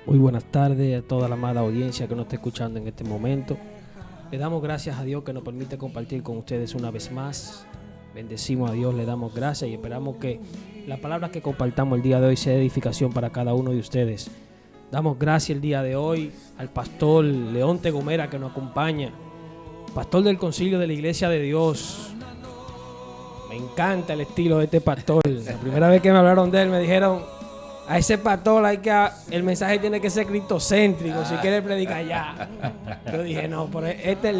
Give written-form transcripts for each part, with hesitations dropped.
Muy buenas tardes a toda la amada audiencia que nos está escuchando en este momento. Le damos gracias a Dios que nos permite compartir con ustedes una vez más. Bendecimos a Dios, le damos gracias y esperamos que la palabra que compartamos el día de hoy sea edificación para cada uno de ustedes. Damos gracias el día de hoy al pastor Leonte Gomera que nos acompaña, pastor del concilio de la Iglesia de Dios. Me encanta el estilo de este pastor. La primera vez que me hablaron de él me dijeron: a ese pastor el mensaje tiene que ser cristocéntrico, si quiere predicar ya. Yo dije, no, pero este es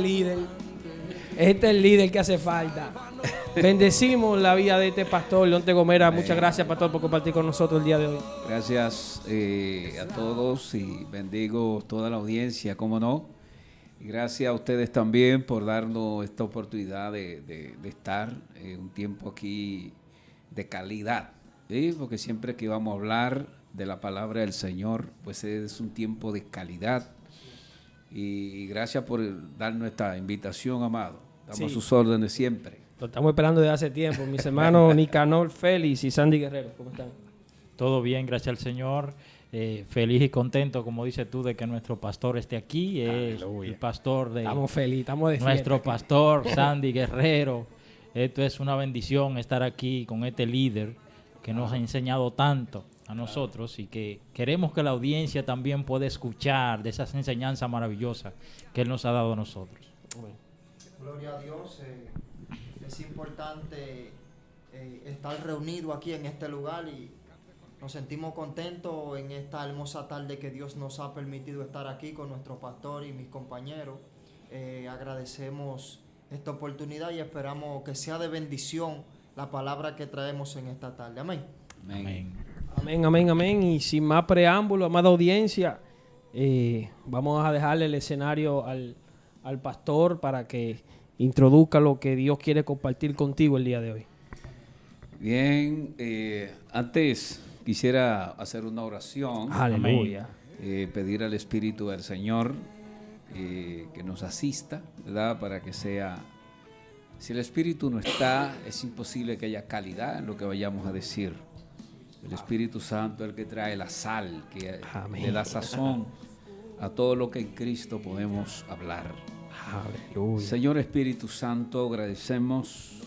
el líder que hace falta. Bendecimos la vida de este pastor, Leonte Gomera. Muchas gracias, pastor, por compartir con nosotros el día de hoy. Gracias a todos y bendigo toda la audiencia, cómo no. Y gracias a ustedes también por darnos esta oportunidad de estar un tiempo aquí de calidad. ¿Sí? Porque siempre que vamos a hablar de la palabra del Señor, pues es un tiempo de calidad. Y gracias por darnos esta invitación, amado. Damos sus órdenes siempre. Lo estamos esperando desde hace tiempo. Mis hermanos Nicanor Félix y Sandy Guerrero, ¿cómo están? Todo bien, gracias al Señor. Feliz y contento, como dices tú, de que nuestro pastor esté aquí. Es el pastor de... Estamos felices, estamos de fiesta. Nuestro pastor, Sandy Guerrero. Esto es una bendición estar aquí con este líder que nos ha enseñado tanto a nosotros y que queremos que la audiencia también pueda escuchar de esas enseñanzas maravillosas que Él nos ha dado a nosotros. Gloria a Dios. Es importante estar reunidos aquí en este lugar y nos sentimos contentos en esta hermosa tarde que Dios nos ha permitido estar aquí con nuestro pastor y mis compañeros. Agradecemos esta oportunidad y esperamos que sea de bendición la palabra que traemos en esta tarde. Amén. Amén. Amén, amén, amén. Y sin más preámbulo, amada audiencia, vamos a dejarle el escenario al pastor para que introduzca lo que Dios quiere compartir contigo el día de hoy. Bien, antes quisiera hacer una oración. Aleluya. Pedir al Espíritu del Señor que nos asista, ¿verdad? Para que sea... Si el Espíritu no está, es imposible que haya calidad en lo que vayamos a decir. El Espíritu Santo es el que trae la sal, que le da sazón a todo lo que en Cristo podemos hablar. Aleluya. Señor Espíritu Santo, agradecemos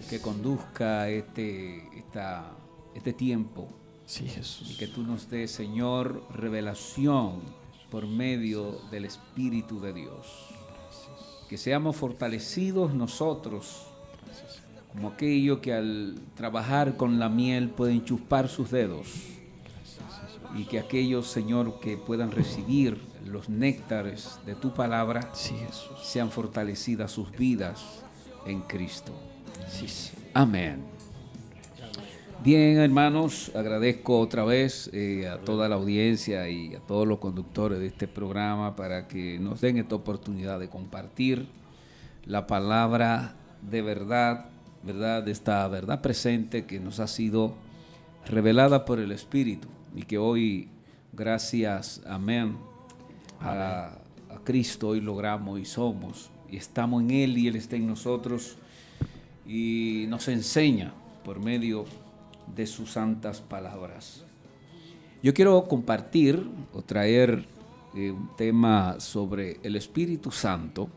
que conduzca este tiempo. Sí, Jesús. Y que tú nos des, Señor, revelación por medio del Espíritu de Dios. Que seamos fortalecidos nosotros, como aquello que al trabajar con la miel pueden chupar sus dedos. Y que aquellos, Señor, que puedan recibir los néctares de tu palabra, sean fortalecidas sus vidas en Cristo. Amén. Bien, hermanos, agradezco otra vez a toda la audiencia y a todos los conductores de este programa para que nos den esta oportunidad de compartir la palabra de verdad, de esta verdad presente que nos ha sido revelada por el Espíritu y que hoy, gracias, amén, a Cristo, hoy logramos y somos y estamos en Él y Él está en nosotros y nos enseña por medio de sus santas palabras. Yo quiero compartir o traer un tema sobre el Espíritu Santo.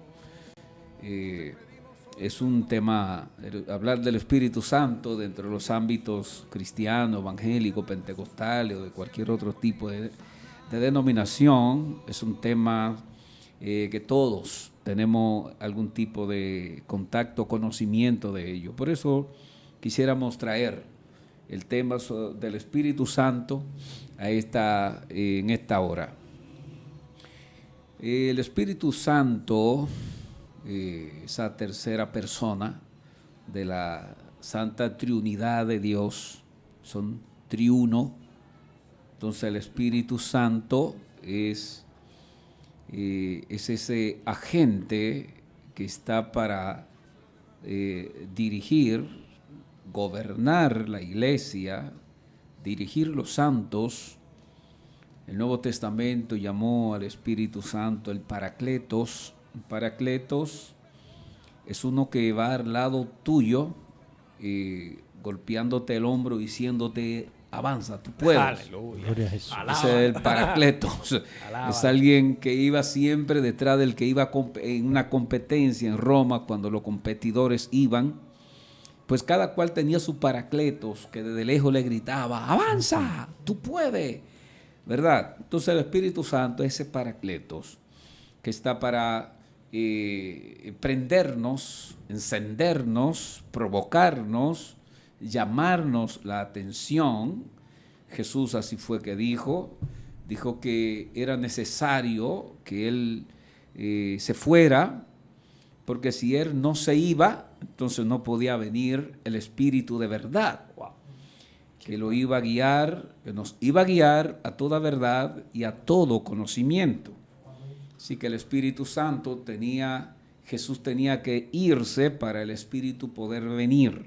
Es un tema, hablar del Espíritu Santo dentro de los ámbitos cristianos, evangélicos, pentecostales o de cualquier otro tipo de denominación, es un tema que todos tenemos algún tipo de contacto, conocimiento de ello. Por eso quisiéramos traer el tema del Espíritu Santo en esta hora. El Espíritu Santo, esa tercera persona de la Santa Trinidad de Dios, son triuno. Entonces el Espíritu Santo es ese agente que está para dirigir, gobernar la iglesia, dirigir los santos. El Nuevo Testamento llamó al Espíritu Santo el Paracletos. El Paracletos es uno que va al lado tuyo, golpeándote el hombro, diciéndote: avanza, tú puedes. Aleluya. Gloria a Jesús. Ese es el Paracletos. Alaba. Es alguien que iba siempre detrás del que iba en una competencia en Roma, cuando los competidores iban, pues cada cual tenía su Paracletos, que desde lejos le gritaba, avanza, tú puedes, ¿verdad? Entonces el Espíritu Santo es ese Paracletos que está para prendernos, encendernos, provocarnos, llamarnos la atención. Jesús así fue que dijo que era necesario que Él se fuera, porque si Él no se iba, entonces no podía venir el Espíritu de verdad, que lo iba a guiar, que nos iba a guiar a toda verdad y a todo conocimiento. Así que el Espíritu Santo Jesús tenía que irse para el Espíritu poder venir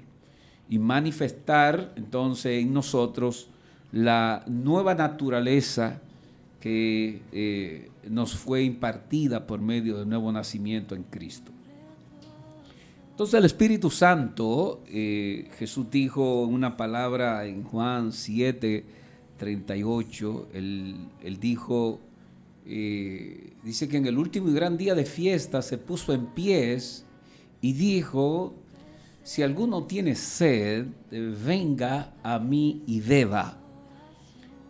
y manifestar entonces en nosotros la nueva naturaleza que nos fue impartida por medio del nuevo nacimiento en Cristo. Entonces el Espíritu Santo, Jesús dijo una palabra en Juan 7:38, él dijo, dice que en el último y gran día de fiesta se puso en pies y dijo, si alguno tiene sed, venga a mí y beba,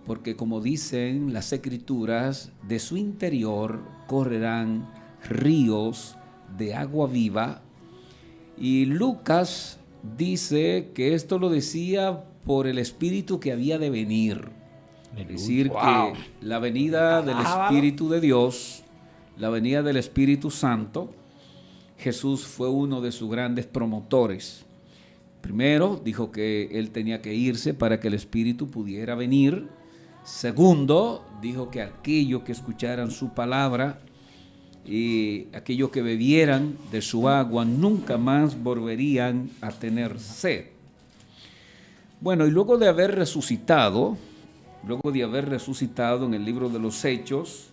porque como dicen las Escrituras, de su interior correrán ríos de agua viva. Y Lucas dice que esto lo decía por el Espíritu que había de venir. Es decir, que la venida del Espíritu de Dios, la venida del Espíritu Santo, Jesús fue uno de sus grandes promotores. Primero, dijo que Él tenía que irse para que el Espíritu pudiera venir. Segundo, dijo que aquellos que escucharan su palabra y aquellos que bebieran de su agua nunca más volverían a tener sed. Bueno, y luego de haber resucitado en el libro de los Hechos,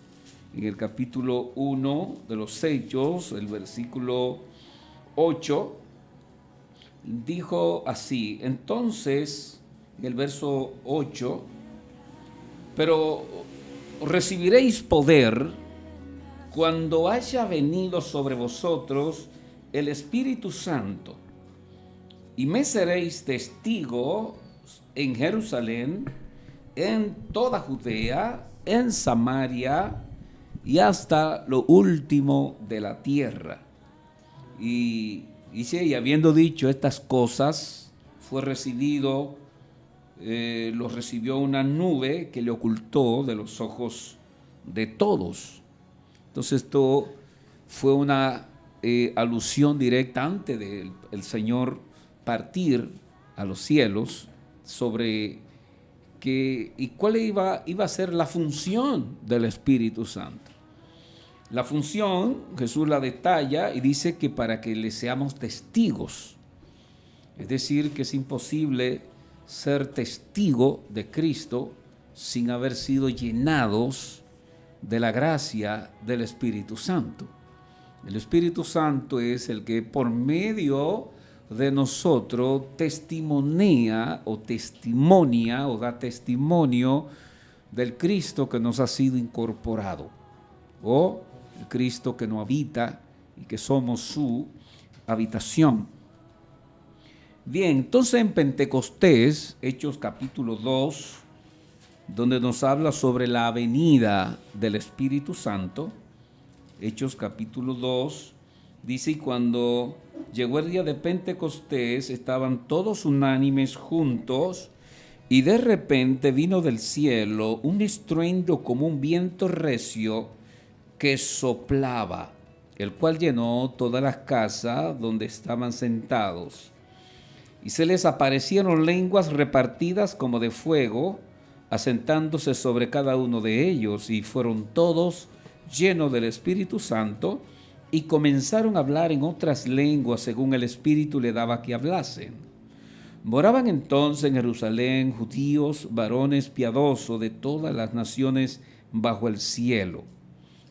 en el capítulo 1 de los Hechos, el versículo 8, dijo así, entonces, en el verso 8, pero recibiréis poder cuando haya venido sobre vosotros el Espíritu Santo, y me seréis testigos en Jerusalén, en toda Judea, en Samaria y hasta lo último de la tierra. Y dice, y habiendo dicho estas cosas, fue recibido, lo recibió una nube que le ocultó de los ojos de todos. Entonces esto fue una alusión directa antes del Señor partir a los cielos sobre y cuál iba a ser la función del Espíritu Santo. La función, Jesús la detalla y dice que para que le seamos testigos. Es decir, que es imposible ser testigo de Cristo sin haber sido llenados de la gracia del Espíritu Santo. El Espíritu Santo es el que por medio de nosotros testimonia o da testimonio del Cristo que nos ha sido incorporado, o el Cristo que nos habita y que somos su habitación. Bien, entonces en Pentecostés, Hechos capítulo 2, donde nos habla sobre la venida del Espíritu Santo, Hechos capítulo 2, dice, y cuando llegó el día de Pentecostés, estaban todos unánimes juntos, y de repente vino del cielo un estruendo como un viento recio que soplaba, el cual llenó todas las casas donde estaban sentados. Y se les aparecieron lenguas repartidas como de fuego, asentándose sobre cada uno de ellos, y fueron todos llenos del Espíritu Santo, y comenzaron a hablar en otras lenguas según el Espíritu le daba que hablasen. Moraban entonces en Jerusalén judíos, varones piadosos de todas las naciones bajo el cielo.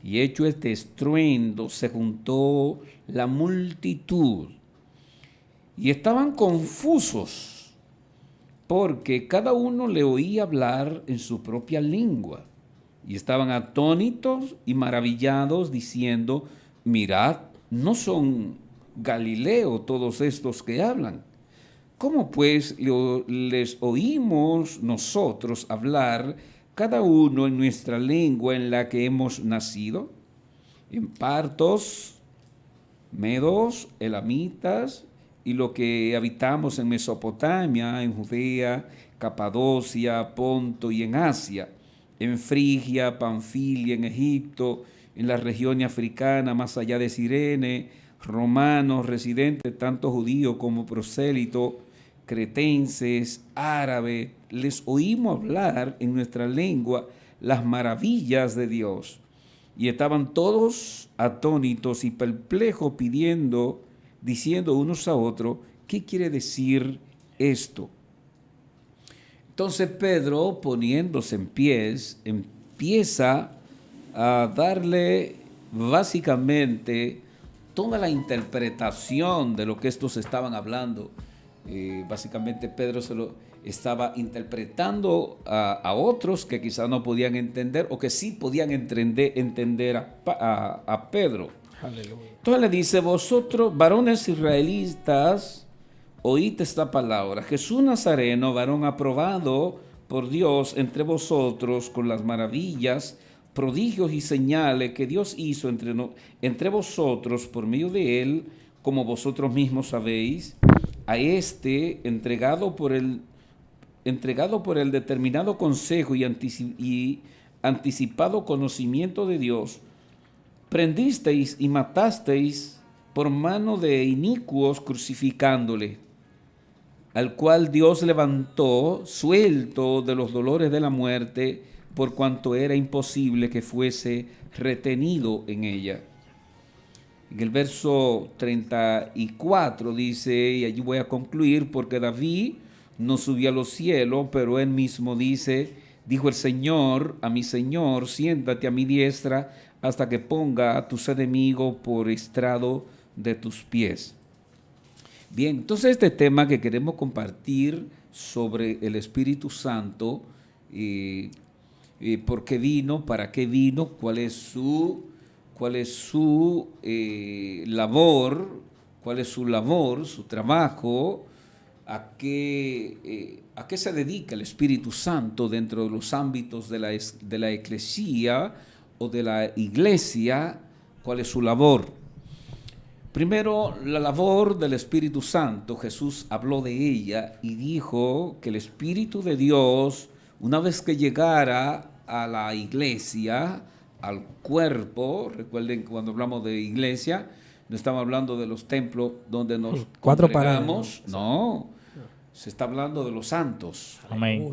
Y hecho este estruendo, se juntó la multitud, y estaban confusos, porque cada uno le oía hablar en su propia lengua. Y estaban atónitos y maravillados, diciendo: mirad, ¿no son Galileo todos estos que hablan? ¿Cómo pues les oímos nosotros hablar, cada uno en nuestra lengua en la que hemos nacido? En partos, medos, elamitas, y lo que habitamos en Mesopotamia, en Judea, Capadocia, Ponto y en Asia, en Frigia, Panfilia, en Egipto, en la región africana, más allá de Cirene, romanos, residentes, tanto judíos como prosélitos, cretenses, árabes, les oímos hablar en nuestra lengua las maravillas de Dios. Y estaban todos atónitos y perplejos, diciendo unos a otros: ¿qué quiere decir esto? Entonces Pedro, poniéndose en pies, empieza a darle básicamente toda la interpretación de lo que estos estaban hablando. Básicamente Pedro se lo estaba interpretando a otros que quizás no podían entender, o que sí podían entender a Pedro. Aleluya. Entonces le dice: vosotros, varones israelitas, oíd esta palabra. Jesús Nazareno, varón aprobado por Dios entre vosotros con las maravillas, prodigios y señales que Dios hizo entre vosotros por medio de él, como vosotros mismos sabéis, a este entregado por el determinado consejo y anticipado conocimiento de Dios, prendisteis y matasteis por mano de inicuos, crucificándole, al cual Dios levantó suelto de los dolores de la muerte, por cuanto era imposible que fuese retenido en ella. En el verso 34 dice, y allí voy a concluir, porque David no subió a los cielos, pero él mismo dice: dijo el Señor a mi Señor, siéntate a mi diestra hasta que ponga a tus enemigos por estrado de tus pies. Bien, entonces este tema que queremos compartir sobre el Espíritu Santo, ¿por qué vino? ¿Para qué vino? ¿Cuál es su labor, su trabajo? ¿A qué se dedica el Espíritu Santo dentro de los ámbitos de la eclesía o de la iglesia? ¿Cuál es su labor? Primero, la labor del Espíritu Santo. Jesús habló de ella y dijo que el Espíritu de Dios, una vez que llegara a la iglesia, al cuerpo, recuerden que cuando hablamos de iglesia, no estamos hablando de los templos donde nos congregamos, no, se está hablando de los santos. Amén.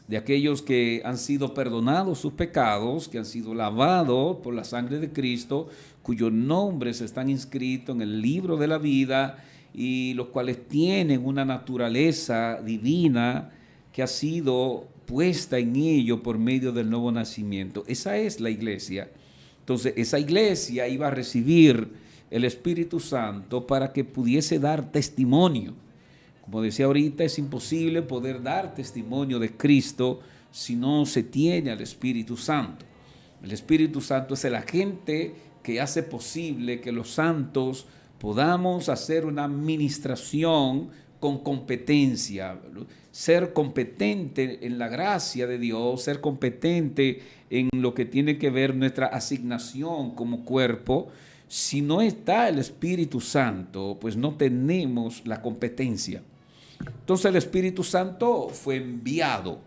De aquellos que han sido perdonados sus pecados, que han sido lavados por la sangre de Cristo, cuyos nombres están inscritos en el libro de la vida y los cuales tienen una naturaleza divina que ha sido puesta en ellos por medio del nuevo nacimiento. Esa es la iglesia. Entonces, esa iglesia iba a recibir el Espíritu Santo para que pudiese dar testimonio. Como decía ahorita, es imposible poder dar testimonio de Cristo si no se tiene al Espíritu Santo. El Espíritu Santo es el agente que hace posible que los santos podamos hacer una administración con competencia, ser competente en la gracia de Dios, ser competente en lo que tiene que ver nuestra asignación como cuerpo. Si no está el Espíritu Santo, pues no tenemos la competencia. Entonces el Espíritu Santo fue enviado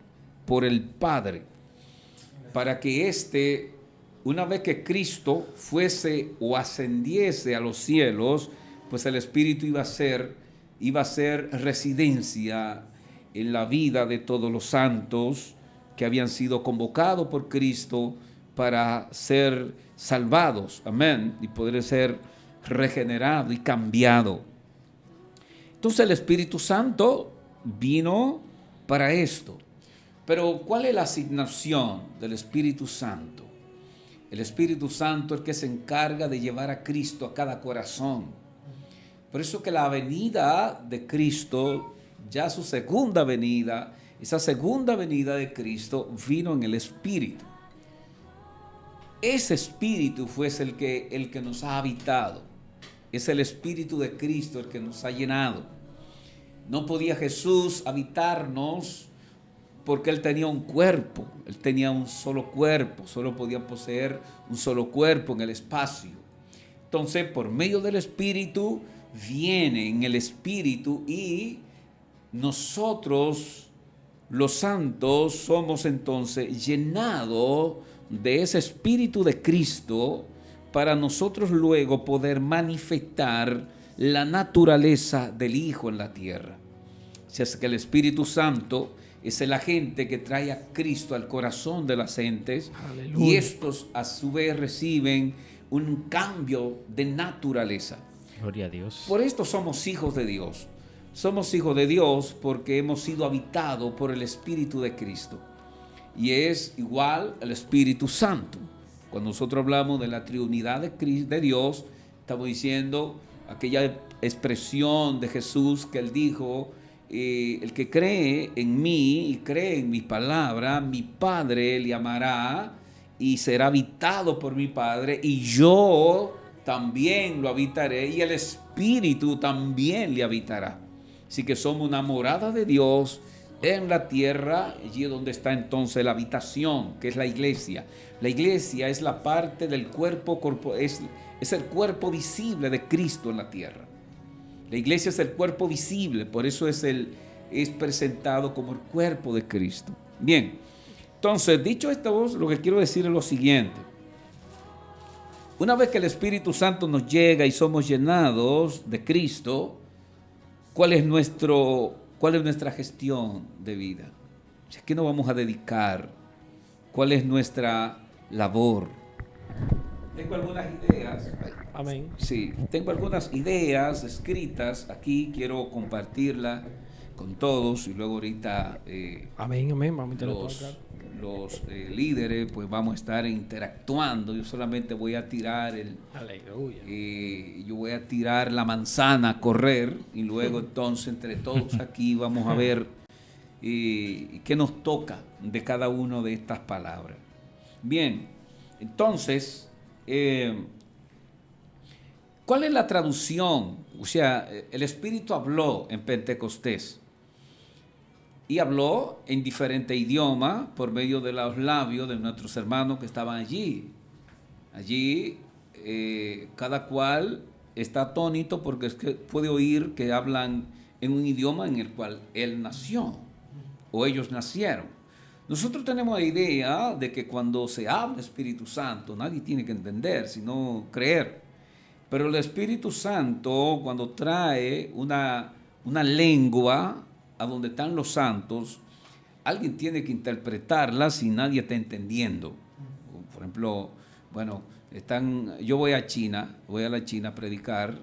por el Padre para que una vez que Cristo fuese o ascendiese a los cielos, pues el Espíritu iba a ser residencia en la vida de todos los santos que habían sido convocados por Cristo para ser salvados, amén, y poder ser regenerado y cambiado. Entonces el Espíritu Santo vino para esto. Pero ¿cuál es la asignación del Espíritu Santo? El Espíritu Santo es el que se encarga de llevar a Cristo a cada corazón. Por eso que la venida de Cristo, ya su segunda venida, esa segunda venida de Cristo vino en el Espíritu. Ese Espíritu fue el que nos ha habitado. Es el Espíritu de Cristo el que nos ha llenado. No podía Jesús habitarnos porque Él tenía un cuerpo. Él tenía un solo cuerpo. Solo podía poseer un solo cuerpo en el espacio. Entonces, por medio del Espíritu, viene en el Espíritu y nosotros, los santos, somos entonces llenados de ese Espíritu de Cristo para nosotros luego poder manifestar la naturaleza del Hijo en la tierra. O sea, es que el Espíritu Santo es el agente que trae a Cristo al corazón de las gentes. Aleluya. Y estos a su vez reciben un cambio de naturaleza. Gloria a Dios. Por esto somos hijos de Dios. Somos hijos de Dios porque hemos sido habitados por el Espíritu de Cristo. Y es igual el Espíritu Santo. Cuando nosotros hablamos de la triunidad de Dios, estamos diciendo aquella expresión de Jesús que Él dijo, el que cree en mí y cree en mi palabra, mi Padre le amará y será habitado por mi Padre, y yo también lo habitaré, y el Espíritu también le habitará. Así que somos una morada de Dios en la tierra, allí es donde está entonces la habitación, que es la iglesia. La iglesia es la parte del cuerpo, es el cuerpo visible de Cristo en la tierra. La iglesia es el cuerpo visible, por eso es presentado como el cuerpo de Cristo. Bien, entonces, dicho esto, lo que quiero decir es lo siguiente. Una vez que el Espíritu Santo nos llega y somos llenados de Cristo, ¿cuál es nuestra gestión de vida? ¿A qué nos vamos a dedicar? ¿Cuál es nuestra labor? Tengo algunas ideas. Amén. Sí, tengo algunas ideas escritas aquí, quiero compartirlas con todos y luego ahorita amén, vamos a los líderes pues vamos a estar interactuando. Yo solamente voy a tirar yo voy a tirar la manzana a correr y luego entonces entre todos aquí vamos a ver qué nos toca de cada una de estas palabras. Bien, entonces ¿cuál es la traducción? O sea, el Espíritu habló en Pentecostés y habló en diferentes idiomas por medio de los labios de nuestros hermanos que estaban allí. Allí cada cual está atónito porque es que puede oír que hablan en un idioma en el cual él nació o ellos nacieron. Nosotros tenemos la idea de que cuando se habla Espíritu Santo nadie tiene que entender, sino creer. Pero el Espíritu Santo, cuando trae una lengua a donde están los santos, alguien tiene que interpretarla si nadie está entendiendo. Por ejemplo, bueno, yo voy a la China a predicar,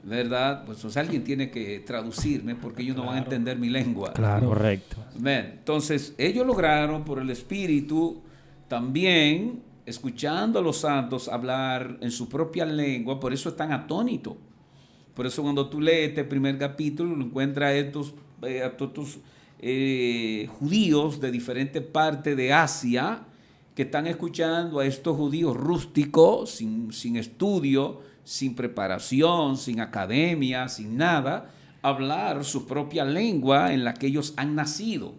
¿verdad? Pues o sea, alguien tiene que traducirme porque ellos no van a entender mi lengua. Claro, correcto. Entonces, ellos lograron por el Espíritu también, escuchando a los santos hablar en su propia lengua, por eso están atónitos. Por eso cuando tú lees este primer capítulo, lo encuentras a estos judíos de diferentes partes de Asia que están escuchando a estos judíos rústicos, sin estudio, sin preparación, sin academia, sin nada, hablar su propia lengua en la que ellos han nacido.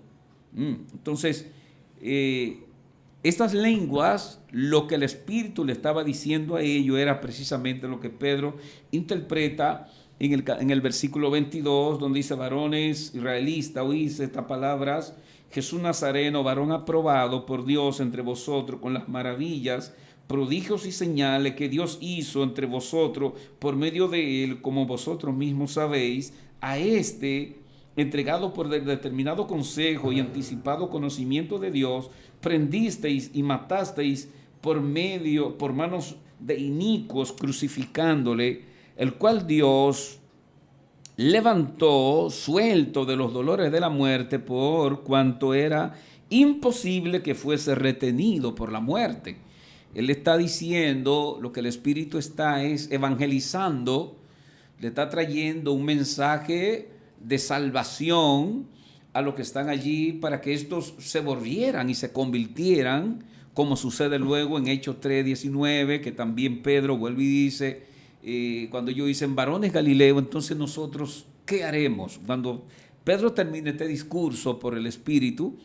Entonces, estas lenguas, lo que el Espíritu le estaba diciendo a ellos era precisamente lo que Pedro interpreta en el versículo 22, donde dice: varones israelitas, oís estas palabras, Jesús Nazareno, varón aprobado por Dios entre vosotros con las maravillas, prodigios y señales que Dios hizo entre vosotros por medio de él, como vosotros mismos sabéis, a este, entregado por determinado consejo y anticipado conocimiento de Dios, prendisteis y matasteis por manos de inicuos, crucificándole, el cual Dios levantó suelto de los dolores de la muerte, por cuanto era imposible que fuese retenido por la muerte. Él está diciendo, lo que el Espíritu es evangelizando, le está trayendo un mensaje de salvación a los que están allí para que estos se volvieran y se convirtieran, como sucede luego en Hechos 3:19, que también Pedro vuelve y dice, cuando ellos dicen varones Galileo, entonces nosotros, ¿qué haremos? Cuando Pedro termina este discurso por el Espíritu,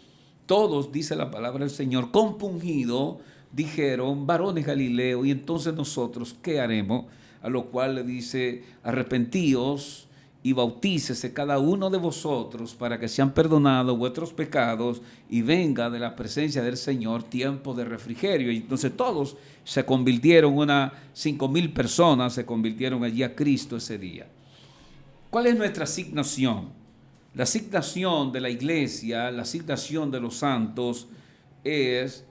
todos, dice la palabra del Señor, compungidos, dijeron varones Galileo, y entonces nosotros, ¿qué haremos? A lo cual le dice, arrepentíos y bautícese cada uno de vosotros para que sean perdonados vuestros pecados y venga de la presencia del Señor tiempo de refrigerio. Y entonces todos se convirtieron, 5,000 personas se convirtieron allí a Cristo ese día. ¿Cuál es nuestra asignación? La asignación de la iglesia, la asignación de los santos es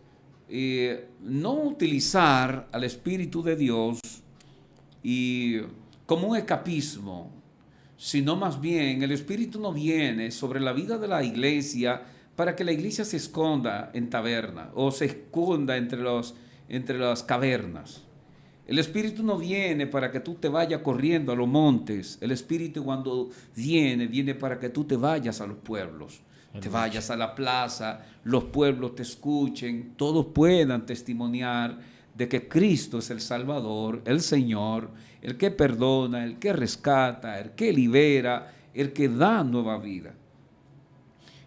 no utilizar al Espíritu de Dios y como un escapismo, sino más bien el Espíritu no viene sobre la vida de la iglesia para que la iglesia se esconda en taberna o se esconda entre las cavernas. El Espíritu no viene para que tú te vayas corriendo a los montes. El Espíritu cuando viene para que tú te vayas a los pueblos, te vayas a la plaza, los pueblos te escuchen, todos puedan testimoniar de que Cristo es el Salvador, el Señor, el que perdona, el que rescata, el que libera, el que da nueva vida.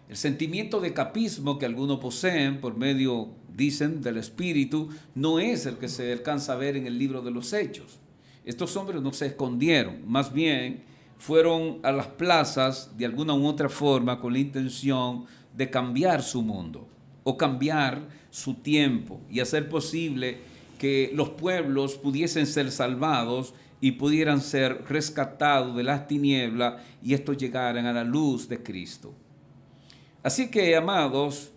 El sentimiento de escapismo que algunos poseen por medio, dicen, del Espíritu, no es el que se alcanza a ver en el libro de los Hechos. Estos hombres no se escondieron, más bien fueron a las plazas de alguna u otra forma con la intención de cambiar su mundo o cambiar su tiempo y hacer posible que los pueblos pudiesen ser salvados y pudieran ser rescatados de las tinieblas y estos llegaran a la luz de Cristo. Así que, amados,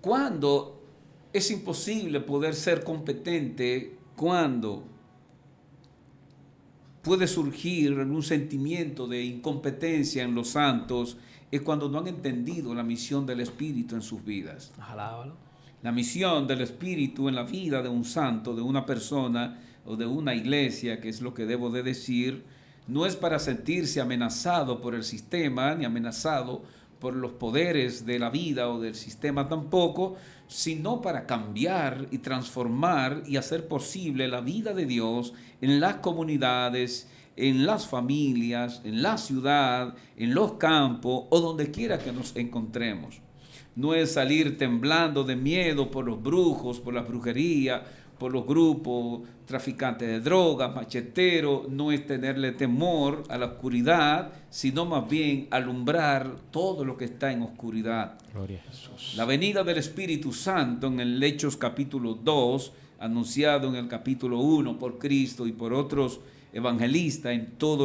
cuando es imposible poder ser competente, cuando puede surgir un sentimiento de incompetencia en los santos, es cuando no han entendido la misión del Espíritu en sus vidas. Alábalo. La misión del Espíritu en la vida de un santo, de una persona o de una iglesia, que es lo que debo de decir, no es para sentirse amenazado por el sistema, ni amenazado por los poderes de la vida o del sistema tampoco, sino para cambiar y transformar y hacer posible la vida de Dios en las comunidades, en las familias, en la ciudad, en los campos o donde quiera que nos encontremos. No es salir temblando de miedo por los brujos, por la brujería, por los grupos traficantes de drogas, macheteros, no es tenerle temor a la oscuridad, sino más bien alumbrar todo lo que está en oscuridad. Gloria a Jesús. La venida del Espíritu Santo en el Hechos capítulo 2, anunciado en el capítulo 1 por Cristo y por otros evangelistas en todo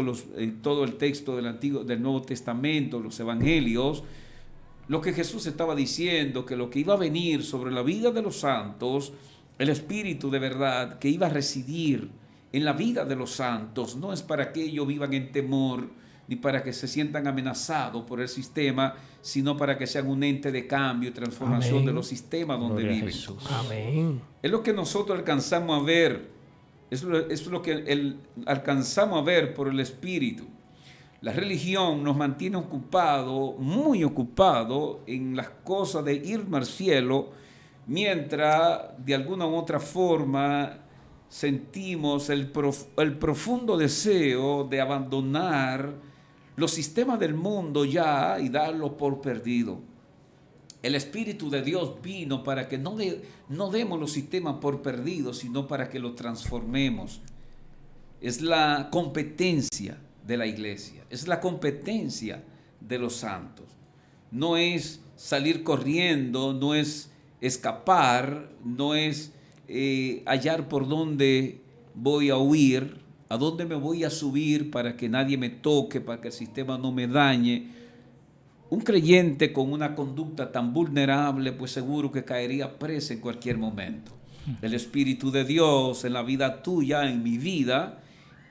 el texto del Nuevo Testamento, los evangelios, lo que Jesús estaba diciendo, que lo que iba a venir sobre la vida de los santos, el Espíritu de verdad que iba a residir en la vida de los santos, no es para que ellos vivan en temor, ni para que se sientan amenazados por el sistema, sino para que sean un ente de cambio y transformación Amén. de los sistemas donde Gloria a viven. Jesús. Amén. Es lo que nosotros alcanzamos a ver, es lo que alcanzamos a ver por el Espíritu. La religión nos mantiene ocupados, muy ocupados en las cosas de ir al cielo, mientras de alguna u otra forma sentimos el profundo deseo de abandonar los sistemas del mundo ya y darlos por perdido. El Espíritu de Dios vino para que no demos los sistemas por perdidos, sino para que los transformemos. Es la competencia de la iglesia, es la competencia de los santos. No es salir corriendo, no es escapar, no es hallar por dónde voy a huir, a dónde me voy a subir para que nadie me toque, para que el sistema no me dañe. Un creyente con una conducta tan vulnerable, pues seguro que caería preso en cualquier momento. El Espíritu de Dios en la vida tuya, en mi vida,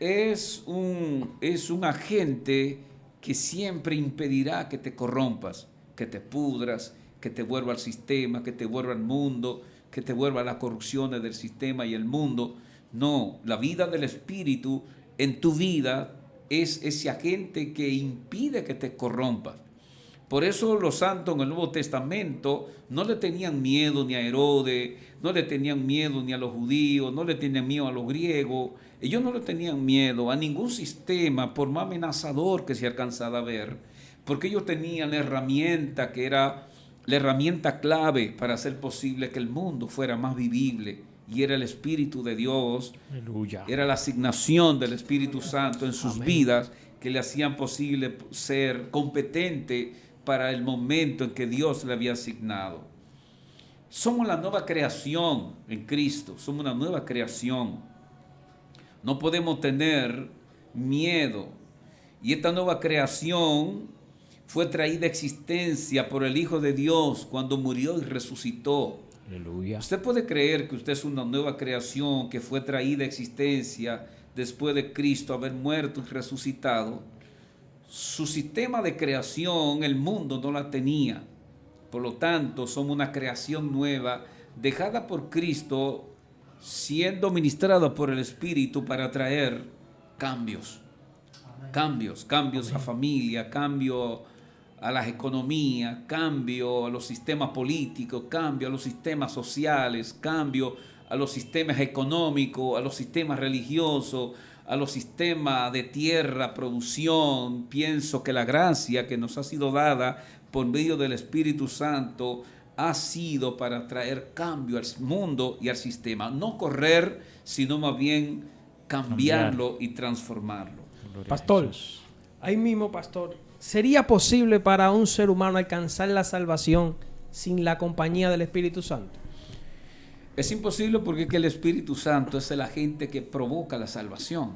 es un agente que siempre impedirá que te corrompas, que te pudras, que te vuelva al sistema, que te vuelva al mundo, que te vuelva a las corrupciones del sistema y el mundo. No, la vida del Espíritu en tu vida es ese agente que impide que te corrompas. Por eso los santos en el Nuevo Testamento no le tenían miedo ni a Herodes, no le tenían miedo ni a los judíos, no le tenían miedo a los griegos. Ellos no le tenían miedo a ningún sistema, por más amenazador que se alcanzara a ver, porque ellos tenían la herramienta que era la herramienta clave para hacer posible que el mundo fuera más vivible, y era el Espíritu de Dios. Aleluya. Era la asignación del Espíritu Santo en sus Amén. vidas que le hacían posible ser competente para el momento en que Dios le había asignado. Somos la nueva creación en Cristo, somos una nueva creación. No podemos tener miedo. Y esta nueva creación fue traída a existencia por el Hijo de Dios cuando murió y resucitó. Aleluya. ¿Usted puede creer que usted es una nueva creación que fue traída a existencia después de Cristo haber muerto y resucitado? Su sistema de creación, el mundo no la tenía. Por lo tanto, somos una creación nueva, dejada por Cristo, siendo ministrada por el Espíritu para traer cambios. Cambios a familia, cambio a las economías, cambio a los sistemas políticos, cambio a los sistemas sociales, cambio a los sistemas económicos, a los sistemas religiosos, a los sistemas de tierra, producción. Pienso que la gracia que nos ha sido dada por medio del Espíritu Santo ha sido para traer cambio al mundo y al sistema. No correr, sino más bien cambiarlo y transformarlo. Gloria a Pastor, Jesús. ahí mismo, pastor, ¿sería posible para un ser humano alcanzar la salvación sin la compañía del Espíritu Santo? Es imposible porque es que el Espíritu Santo es el agente que provoca la salvación.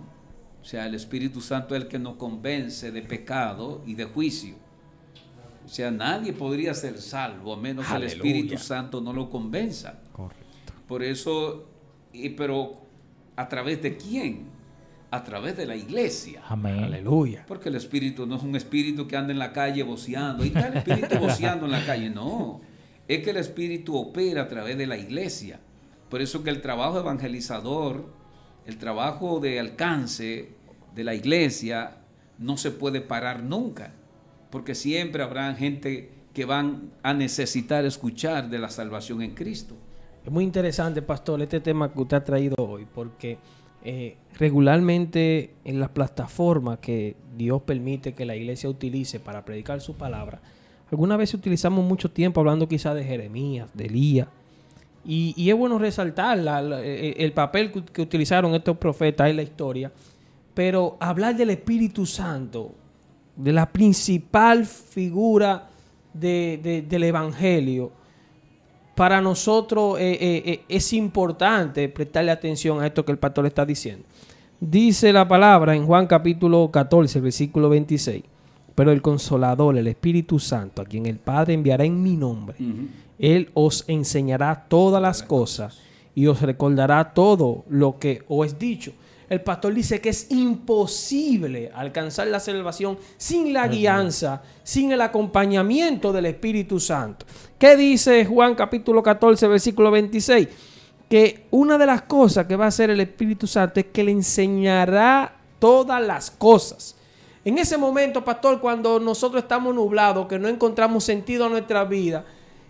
O sea, el Espíritu Santo es el que nos convence de pecado y de juicio. O sea, nadie podría ser salvo a menos que el Aleluya. Espíritu Santo no lo convenza. Correcto. Por eso, pero ¿a través de quién? A través de la iglesia. Amén. Aleluya. Porque el Espíritu no es un espíritu que anda en la calle voceando. Ahí está el Espíritu voceando en la calle. No, es que el Espíritu opera a través de la iglesia. Por eso que el trabajo evangelizador, el trabajo de alcance de la iglesia no se puede parar nunca. Porque siempre habrá gente que van a necesitar escuchar de la salvación en Cristo. Es muy interesante, pastor, este tema que usted ha traído hoy, porque regularmente en las plataformas que Dios permite que la iglesia utilice para predicar su palabra, algunas veces utilizamos mucho tiempo hablando quizás de Jeremías, de Elías, y es bueno resaltar el papel que utilizaron estos profetas en la historia, pero hablar del Espíritu Santo, de la principal figura del Evangelio, para nosotros es importante prestarle atención a esto que el pastor está diciendo. Dice la palabra en Juan capítulo 14, versículo 26. Pero el Consolador, el Espíritu Santo, a quien el Padre enviará en mi nombre, Él os enseñará todas las cosas y os recordará todo lo que os he dicho. El pastor dice que es imposible alcanzar la salvación sin la guianza, sin el acompañamiento del Espíritu Santo. ¿Qué dice Juan capítulo 14, versículo 26? Que una de las cosas que va a hacer el Espíritu Santo es que le enseñará todas las cosas. En ese momento, pastor, cuando nosotros estamos nublados, que no encontramos sentido a nuestra vida,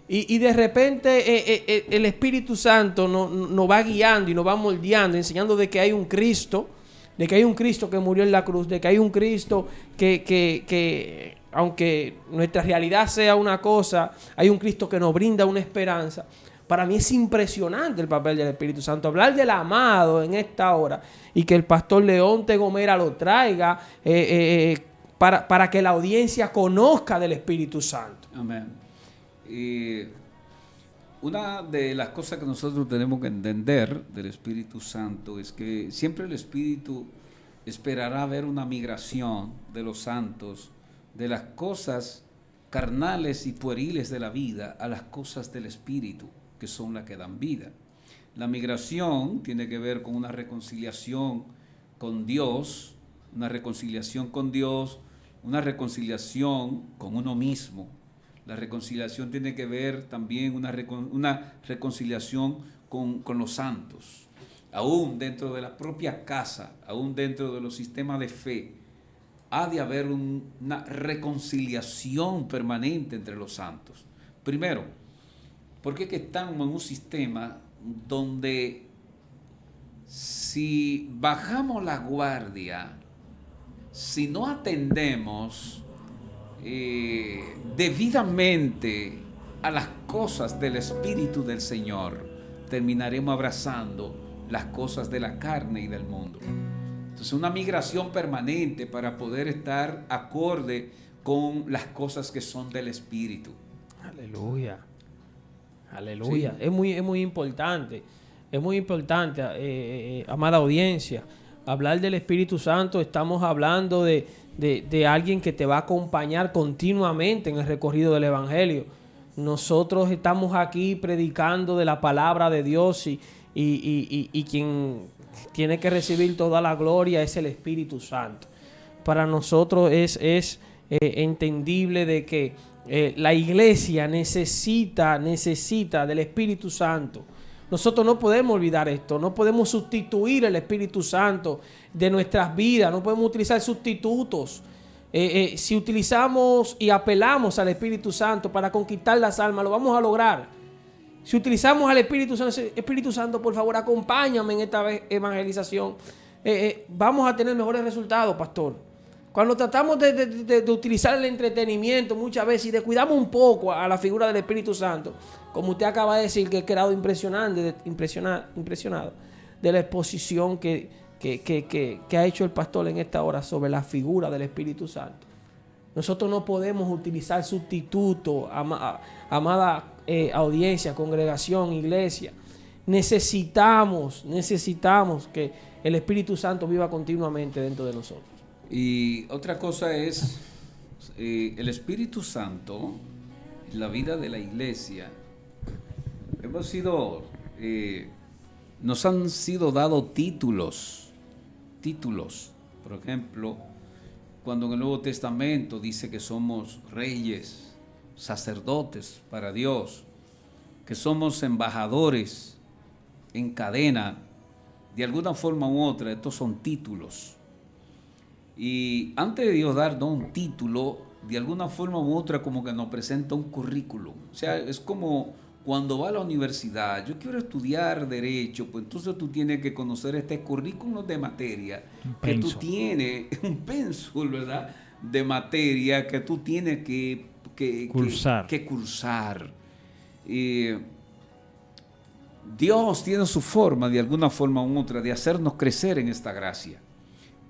y de repente el Espíritu Santo nos va guiando y nos va moldeando, enseñando de que hay un Cristo, que murió en la cruz, de que hay un Cristo que aunque nuestra realidad sea una cosa, hay un Cristo que nos brinda una esperanza. Para mí es impresionante el papel del Espíritu Santo. Hablar del amado en esta hora y que el pastor Leonte Gomera lo traiga para que la audiencia conozca del Espíritu Santo. Amén. Una de las cosas que nosotros tenemos que entender del Espíritu Santo es que siempre el Espíritu esperará ver una migración de los santos de las cosas carnales y pueriles de la vida a las cosas del Espíritu, que son las que dan vida. La migración tiene que ver con una reconciliación con Dios, una reconciliación con uno mismo. La reconciliación tiene que ver también una reconciliación con los santos. Aún dentro de la propia casa, aún dentro de los sistemas de fe, ha de haber una reconciliación permanente entre los santos. Primero, porque es que estamos en un sistema donde si bajamos la guardia, si no atendemos debidamente a las cosas del Espíritu del Señor, terminaremos abrazando las cosas de la carne y del mundo. Entonces, una migración permanente para poder estar acorde con las cosas que son del Espíritu. Aleluya. Aleluya. Sí. Es muy importante. Es muy importante, amada audiencia. Hablar del Espíritu Santo, estamos hablando de alguien que te va a acompañar continuamente en el recorrido del Evangelio. Nosotros estamos aquí predicando de la palabra de Dios y quien tiene que recibir toda la gloria es el Espíritu Santo. Para nosotros es entendible de que la iglesia necesita del Espíritu Santo. Nosotros no podemos olvidar esto, no podemos sustituir el Espíritu Santo de nuestras vidas, no podemos utilizar sustitutos. Si utilizamos y apelamos al Espíritu Santo para conquistar las almas, lo vamos a lograr. Si utilizamos al Espíritu Santo, por favor, acompáñame en esta evangelización. Vamos a tener mejores resultados, pastor. Cuando tratamos de utilizar el entretenimiento muchas veces y descuidamos un poco a la figura del Espíritu Santo, como usted acaba de decir, que he quedado impresionado de la exposición que ha hecho el pastor en esta hora sobre la figura del Espíritu Santo. Nosotros no podemos utilizar sustitutos, amada audiencia, congregación, iglesia. Necesitamos que el Espíritu Santo viva continuamente dentro de nosotros. Y otra cosa es el Espíritu Santo, la vida de la iglesia. Nos han sido dados títulos. Por ejemplo, cuando en el Nuevo Testamento dice que somos reyes, sacerdotes para Dios, que somos embajadores en cadena, de alguna forma u otra, estos son títulos. Y antes de Dios darnos un título, de alguna forma u otra como que nos presenta un currículum. O sea, es como cuando va a la universidad, yo quiero estudiar Derecho, pues entonces tú tienes que conocer este currículum de materia que tú tienes, un pénsul, ¿verdad?, de materia que tú tienes que cursar. Dios tiene su forma, de alguna forma u otra, de hacernos crecer en esta gracia,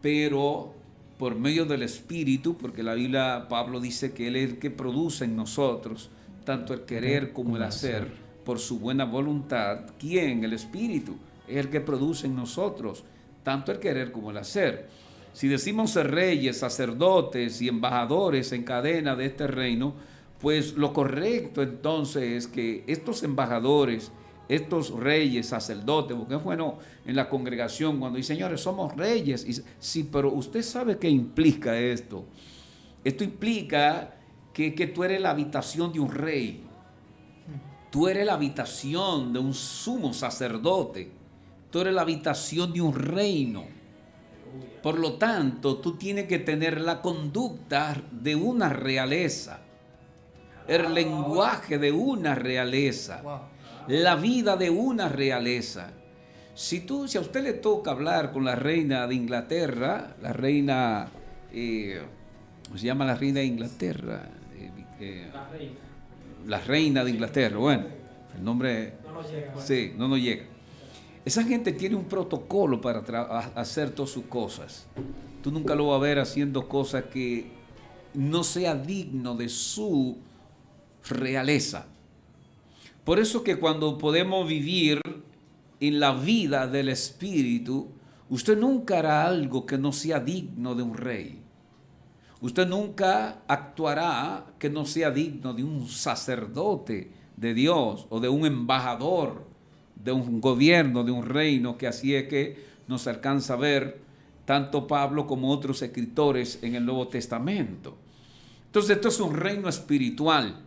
pero por medio del Espíritu, porque la Biblia, Pablo dice que Él es el que produce en nosotros tanto el querer como el hacer, por su buena voluntad. ¿Quién? El Espíritu es el que produce en nosotros tanto el querer como el hacer. Si decimos ser reyes, sacerdotes y embajadores en cadena de este reino, pues lo correcto entonces es que estos embajadores, estos reyes, sacerdotes, porque es bueno en la congregación cuando dice, señores, somos reyes. Y, sí, pero usted sabe qué implica esto. Esto implica que tú eres la habitación de un rey. Tú eres la habitación de un sumo sacerdote. Tú eres la habitación de un reino. Por lo tanto, tú tienes que tener la conducta de una realeza, el lenguaje de una realeza, la vida de una realeza. Si a usted le toca hablar con la reina de Inglaterra, la reina, ¿cómo se llama la reina de Inglaterra? La reina de Inglaterra, bueno, el nombre no nos llega. Esa gente tiene un protocolo para hacer todas sus cosas. Tú nunca lo vas a ver haciendo cosas que no sea digno de su realeza. Por eso que cuando podemos vivir en la vida del Espíritu, usted nunca hará algo que no sea digno de un rey. Usted nunca actuará que no sea digno de un sacerdote de Dios o de un embajador de un gobierno, de un reino, que así es que nos alcanza a ver tanto Pablo como otros escritores en el Nuevo Testamento. Entonces esto es un reino espiritual.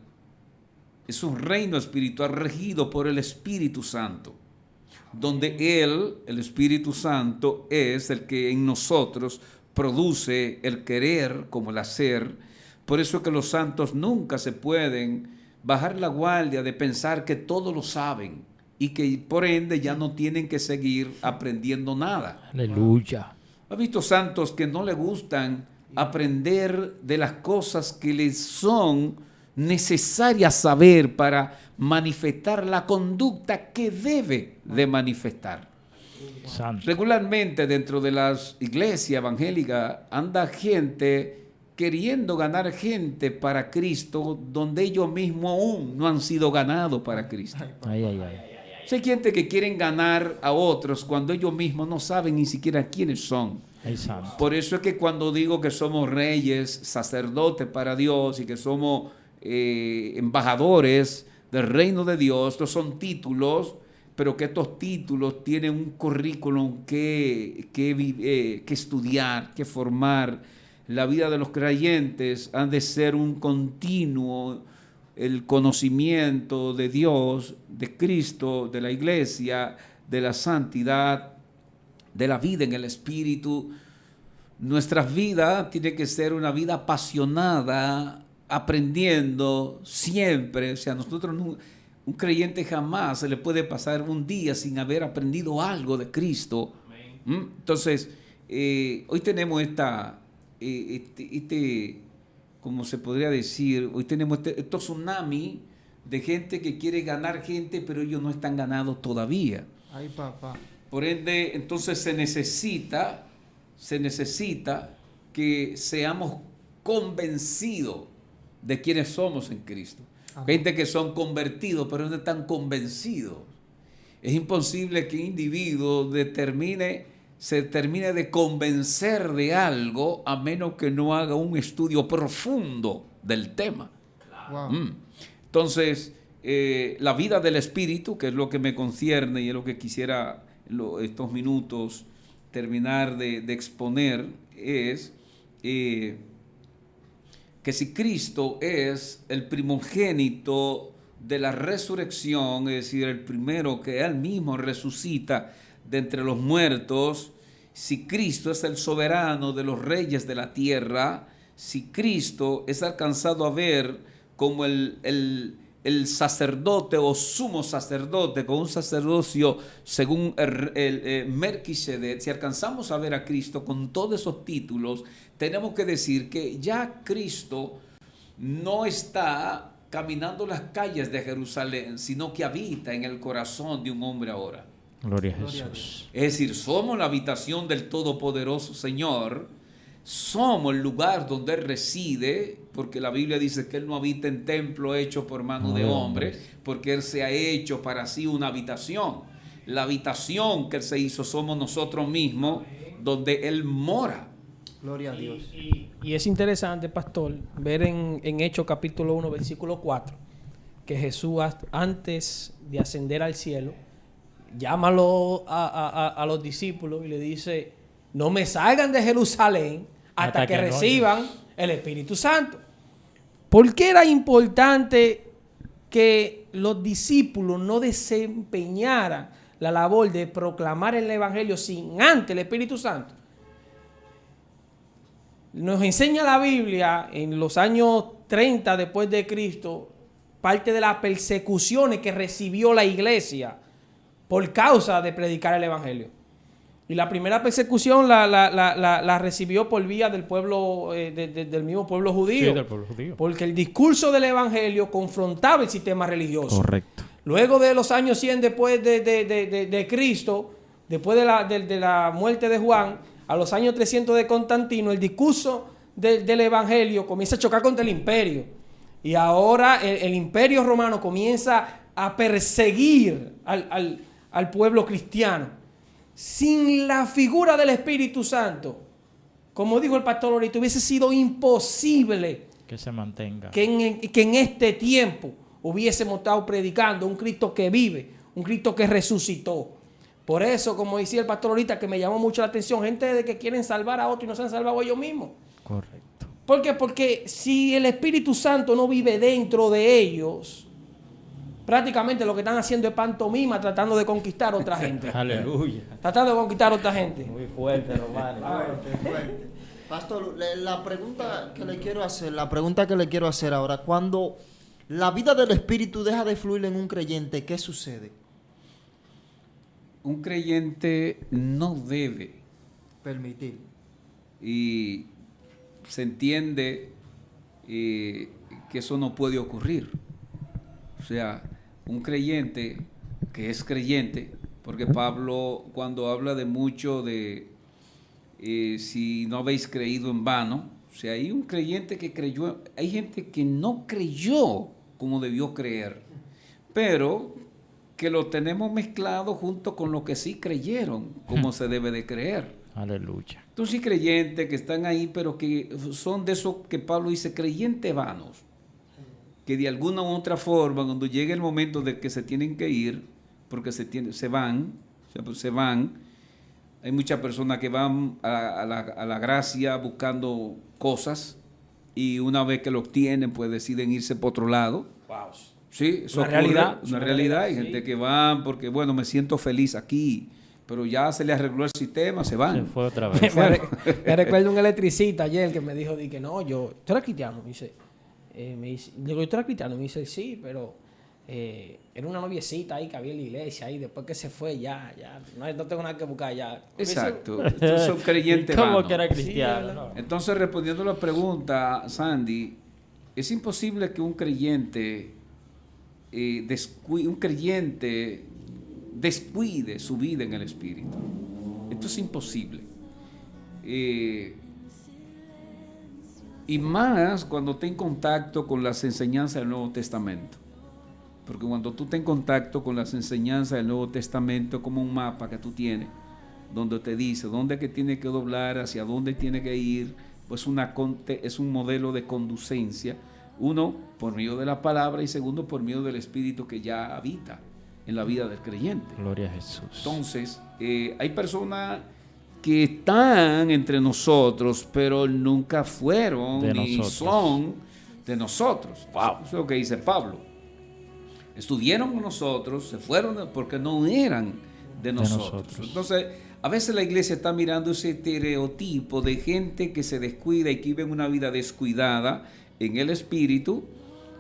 Es un reino espiritual regido por el Espíritu Santo, donde Él, el Espíritu Santo, es el que en nosotros produce el querer como el hacer. Por eso es que los santos nunca se pueden bajar la guardia de pensar que todo lo saben y que por ende ya no tienen que seguir aprendiendo nada. Aleluya. ¿Ha visto santos que no les gustan aprender de las cosas que les son necesarias saber para manifestar la conducta que debe de manifestar? Santo. Regularmente dentro de las iglesias evangélicas anda gente queriendo ganar gente para Cristo donde ellos mismos aún no han sido ganados para Cristo. Ay, ay, ay. Hay gente que quieren ganar a otros cuando ellos mismos no saben ni siquiera quiénes son. Ay, santo. Por eso es que cuando digo que somos reyes, sacerdotes para Dios y que somos embajadores del reino de Dios, estos son títulos, pero que estos títulos tienen un currículum que estudiar, que formar. La vida de los creyentes han de ser un continuo, el conocimiento de Dios, de Cristo, de la iglesia, de la santidad, de la vida en el Espíritu. Nuestra vida tiene que ser una vida apasionada, aprendiendo siempre. O sea, nosotros un creyente jamás se le puede pasar un día sin haber aprendido algo de Cristo. Entonces, hoy tenemos como se podría decir, hoy tenemos este tsunami de gente que quiere ganar gente, pero ellos no están ganados todavía. Ay, papá. Por ende, entonces se necesita que seamos convencidos de quiénes somos en Cristo. Amén. Gente que son convertidos, pero no están convencidos. Es imposible que un individuo se termine de convencer de algo a menos que no haga un estudio profundo del tema. Wow. Entonces, la vida del Espíritu, que es lo que me concierne y es lo que quisiera estos minutos terminar de exponer, es que si Cristo es el primogénito de la resurrección, es decir, el primero que Él mismo resucita de entre los muertos, si Cristo es el soberano de los reyes de la tierra, si Cristo es alcanzado a ver como el sacerdote o sumo sacerdote con un sacerdocio según el Melquisedec, si alcanzamos a ver a Cristo con todos esos títulos, tenemos que decir que ya Cristo no está caminando las calles de Jerusalén, sino que habita en el corazón de un hombre ahora. Gloria a Jesús. Es decir, somos la habitación del Todopoderoso Señor, somos el lugar donde Él reside, porque la Biblia dice que Él no habita en templo hecho por mano de hombre, porque Él se ha hecho para sí una habitación. La habitación que Él se hizo somos nosotros mismos, donde Él mora. Gloria a Dios. Y es interesante, pastor, ver en Hechos capítulo 1, versículo 4, que Jesús antes de ascender al cielo, llama a los discípulos y le dice: no me salgan de Jerusalén hasta que reciban el Espíritu Santo. ¿Por qué era importante que los discípulos no desempeñaran la labor de proclamar el Evangelio sin antes el Espíritu Santo? Nos enseña la Biblia en los años 30 después de Cristo parte de las persecuciones que recibió la iglesia por causa de predicar el Evangelio. Y la primera persecución la recibió por vía del pueblo, del mismo pueblo judío. Sí, del pueblo judío. Porque el discurso del Evangelio confrontaba el sistema religioso. Correcto. Luego de los años 100 después de Cristo, después de la muerte de Juan, a los años 300 de Constantino, el discurso del Evangelio comienza a chocar contra el imperio. Y ahora el imperio romano comienza a perseguir al pueblo cristiano. Sin la figura del Espíritu Santo, como dijo el pastor ahorita, hubiese sido imposible Que se mantenga. que en este tiempo hubiésemos estado predicando un Cristo que vive, un Cristo que resucitó. Por eso, como decía el pastor ahorita, que me llamó mucho la atención, gente de que quieren salvar a otros y no se han salvado ellos mismos. Correcto. ¿Por qué? Porque si el Espíritu Santo no vive dentro de ellos, prácticamente lo que están haciendo es pantomima tratando de conquistar a otra gente. Aleluya. Tratando de conquistar a otra gente. Muy fuerte, Romano. Fuerte. Pastor, la pregunta que le quiero hacer ahora, cuando la vida del Espíritu deja de fluir en un creyente, ¿qué sucede? Un creyente no debe, Permitir. y se entiende que eso no puede ocurrir. O sea, un creyente que es creyente, porque Pablo cuando habla de mucho de si no habéis creído en vano, o sea, hay un creyente que creyó, hay gente que no creyó como debió creer, pero que lo tenemos mezclado junto con los que sí creyeron como se debe de creer. Aleluya. Entonces sí creyentes que están ahí, pero que son de esos que Pablo dice, creyentes vanos, que de alguna u otra forma, cuando llegue el momento de que se tienen que ir, porque se van, hay muchas personas que van a la gracia buscando cosas, y una vez que lo obtienen, pues deciden irse por otro lado. Wow. Sí, eso Una ocurre, realidad, una realidad. Hay sí. gente que van porque, bueno, me siento feliz aquí, pero ya se le arregló el sistema, se van. Se fue otra Me, vez. me recuerdo un electricista ayer que me dijo, que no, ¿tú eres cristiano? Me dice, digo, ¿tú eres cristiano? Me dice, sí, pero era una noviecita ahí que había en la iglesia, y después que se fue, ya, no tengo nada que buscar ya. Exacto. Estos son creyentes ¿Cómo vanos. que era Sí, cristiano? ¿verdad? No. Entonces, respondiendo a la pregunta, Sandy, es imposible que un creyente descuide su vida en el Espíritu. Esto es imposible. Y más cuando esté en contacto con las enseñanzas del Nuevo Testamento. Porque cuando tú estás en contacto con las enseñanzas del Nuevo Testamento, es como un mapa que tú tienes, donde te dice dónde es que tiene que doblar, hacia dónde tiene que ir, pues es un modelo de conducencia, uno, por medio de la palabra, y segundo, por medio del Espíritu que ya habita en la vida del creyente. Gloria a Jesús. Entonces, hay personas que están entre nosotros, pero nunca fueron De ni nosotros. son de nosotros. Wow. Eso es lo que dice Pablo. Estuvieron con nosotros, se fueron porque no eran de nosotros. Entonces, a veces la iglesia está mirando ese estereotipo de gente que se descuida y que vive una vida descuidada en el espíritu,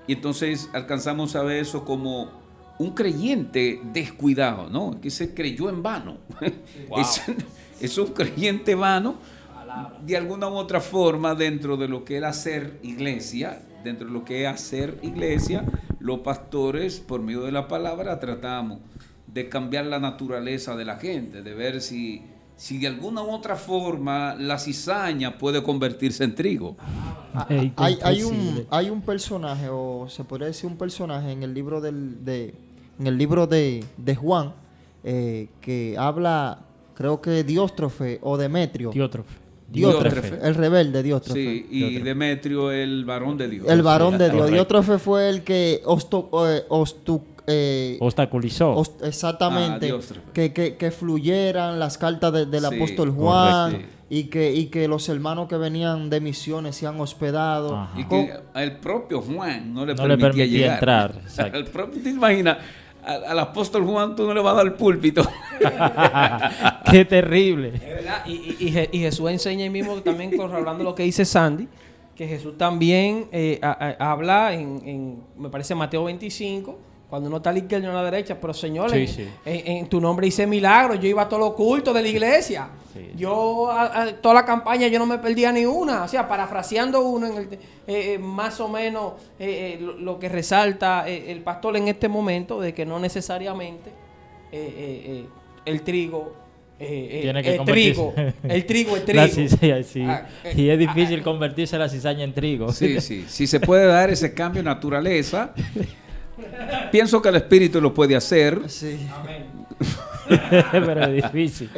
y entonces alcanzamos a ver eso como un creyente descuidado, ¿no? Que se creyó en vano. Wow. Es un creyente vano, de alguna u otra forma, dentro de lo que era hacer iglesia. Dentro de lo que es hacer iglesia, los pastores, por medio de la palabra, tratamos de cambiar la naturaleza de la gente, de ver si de alguna u otra forma la cizaña puede convertirse en trigo. Hay un personaje, o se podría decir un personaje en el libro de Juan, que habla, creo que Dióstrefe o Demetrio. Dióstrefe, el rebelde Dióstrefe. Sí, y Demetrio, el varón de Dios. El varón de Dios. Correcto. Dióstrefe fue el que Obstaculizó. Exactamente. Que fluyeran las cartas del Sí, apóstol Juan. correcto. Y que los hermanos que venían de misiones se han hospedado. Ajá. Y que el propio Juan no le No le permitía permitía llegar. entrar, exacto. Al propio, ¿te imaginas? Al apóstol Juan tú no le vas a dar el púlpito. Qué terrible. Es verdad, y Jesús enseña ahí mismo también, hablando de lo que dice Sandy, que Jesús también habla en, me parece, Mateo 25, cuando uno está a la izquierda y uno a la derecha, pero Señor, Sí. en tu nombre hice milagros, yo iba a todos los cultos de la iglesia, Sí. yo a toda la campaña yo no me perdía ni una, o sea, parafraseando uno, más o menos lo que resalta el pastor en este momento, de que no necesariamente el trigo... Tiene que el trigo es trigo. La cizaña, sí. Y es Ah, difícil convertirse la cizaña en trigo. Sí. Si se puede dar ese cambio de naturaleza, pienso que el Espíritu lo puede hacer. Sí. Pero es difícil.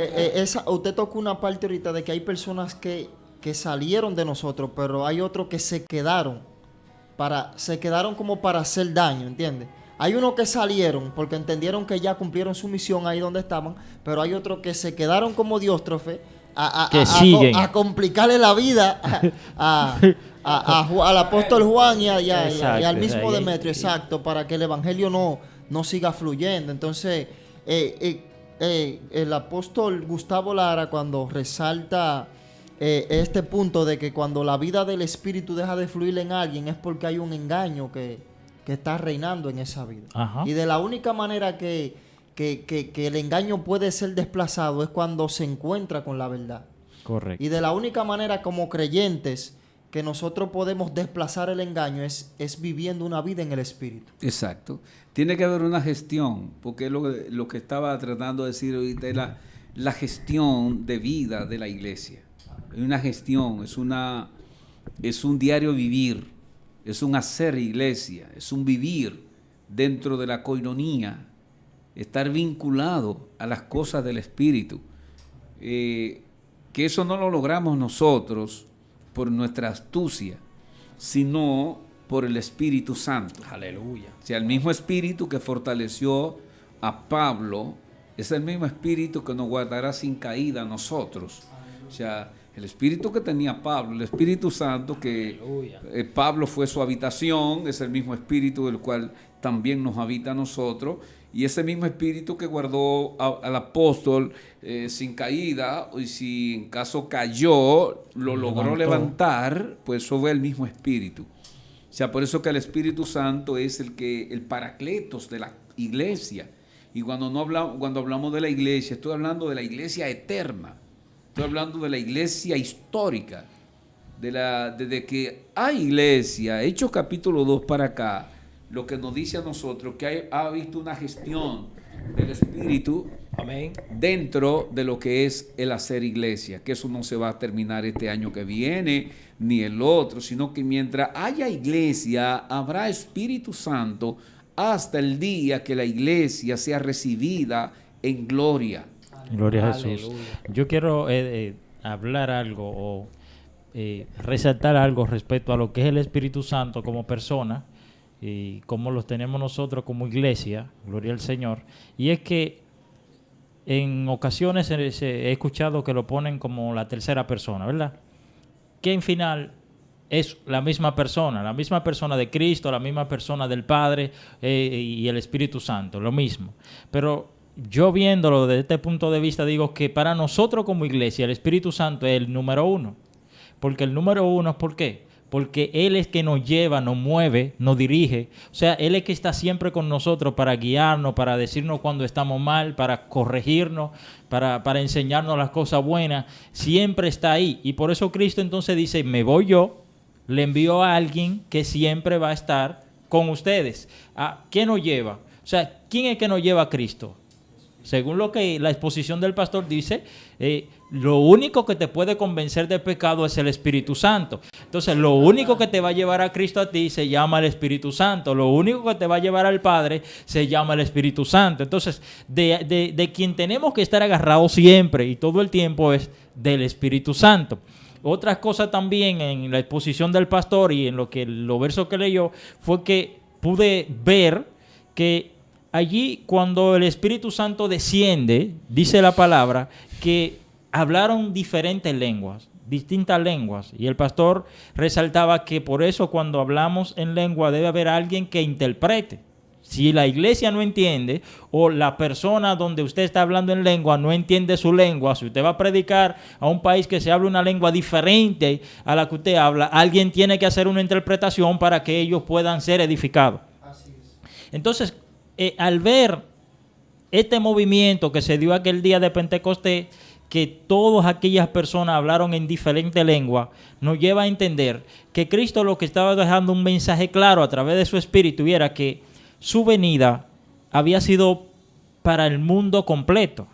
Usted tocó una parte ahorita de que hay personas que salieron de nosotros, pero hay otros que se quedaron como para hacer daño, ¿entiendes? Hay unos que salieron porque entendieron que ya cumplieron su misión ahí donde estaban, pero hay otros que se quedaron como Dióstrefe, siguen. A complicarle la vida al apóstol Juan y al mismo Demetrio, exacto, para que el evangelio no siga fluyendo. Entonces, el apóstol Gustavo Lara, cuando resalta este punto de que cuando la vida del espíritu deja de fluir en alguien, es porque hay un engaño que está reinando en esa vida. Ajá. Y de la única manera que el engaño puede ser desplazado es cuando se encuentra con la verdad. Correcto. Y de la única manera como creyentes que nosotros podemos desplazar el engaño es viviendo una vida en el Espíritu. Exacto. Tiene que haber una gestión, porque es lo que estaba tratando de decir ahorita, es la gestión de vida de la iglesia. Es una gestión, es un diario vivir, es un hacer iglesia, es un vivir dentro de la coinonía, estar vinculado a las cosas del Espíritu. Que eso no lo logramos nosotros por nuestra astucia, sino por el Espíritu Santo. Aleluya. O sea, el mismo Espíritu que fortaleció a Pablo es el mismo Espíritu que nos guardará sin caída a nosotros. O sea, el Espíritu que tenía Pablo, el Espíritu Santo que Pablo fue su habitación, es el mismo Espíritu del cual también nos habita a nosotros. Y ese mismo Espíritu que guardó al apóstol sin caída, y si en caso cayó, lo logró levantar, pues eso fue el mismo Espíritu. O sea, por eso que el Espíritu Santo es el paracletos de la iglesia. Y cuando hablamos de la iglesia, estoy hablando de la iglesia eterna. Estoy hablando de la iglesia histórica. Desde que hay iglesia, Hechos capítulo 2 para acá, lo que nos dice a nosotros que ha visto una gestión del Espíritu, amén, dentro de lo que es el hacer iglesia, que eso no se va a terminar este año que viene ni el otro, sino que mientras haya iglesia habrá Espíritu Santo hasta el día que la iglesia sea recibida en gloria. Gloria a Jesús. Yo quiero hablar algo o resaltar algo respecto a lo que es el Espíritu Santo como persona y cómo los tenemos nosotros como iglesia, gloria al Señor. Y es que en ocasiones he escuchado que lo ponen como la tercera persona, ¿verdad? Que en final es la misma persona de Cristo, la misma persona del Padre y el Espíritu Santo, lo mismo. Pero yo viéndolo desde este punto de vista digo que para nosotros como iglesia el Espíritu Santo es el número uno. Porque el número uno, ¿por qué? Porque Él es que nos lleva, nos mueve, nos dirige. O sea, Él es que está siempre con nosotros para guiarnos, para decirnos cuando estamos mal, para corregirnos, para enseñarnos las cosas buenas. Siempre está ahí. Y por eso Cristo entonces dice, me voy yo, le envío a alguien que siempre va a estar con ustedes. ¿Qué nos lleva? O sea, ¿quién es que nos lleva a Cristo? Según lo que la exposición del pastor dice, lo único que te puede convencer de pecado es el Espíritu Santo. Entonces, lo único que te va a llevar a Cristo a ti se llama el Espíritu Santo. Lo único que te va a llevar al Padre se llama el Espíritu Santo. Entonces, de quien tenemos que estar agarrados siempre y todo el tiempo es del Espíritu Santo. Otras cosas también en la exposición del pastor y en los versos que leyó fue que pude ver que allí cuando el Espíritu Santo desciende, dice la palabra, que hablaron diferentes lenguas, distintas lenguas. Y el pastor resaltaba que por eso cuando hablamos en lengua debe haber alguien que interprete. Si la iglesia no entiende o la persona donde usted está hablando en lengua no entiende su lengua, si usted va a predicar a un país que se habla una lengua diferente a la que usted habla, alguien tiene que hacer una interpretación para que ellos puedan ser edificados. Así es. Entonces, al ver este movimiento que se dio aquel día de Pentecostés, que todas aquellas personas hablaron en diferentes lenguas, nos lleva a entender que Cristo lo que estaba dejando un mensaje claro a través de su Espíritu y era que su venida había sido para el mundo completo,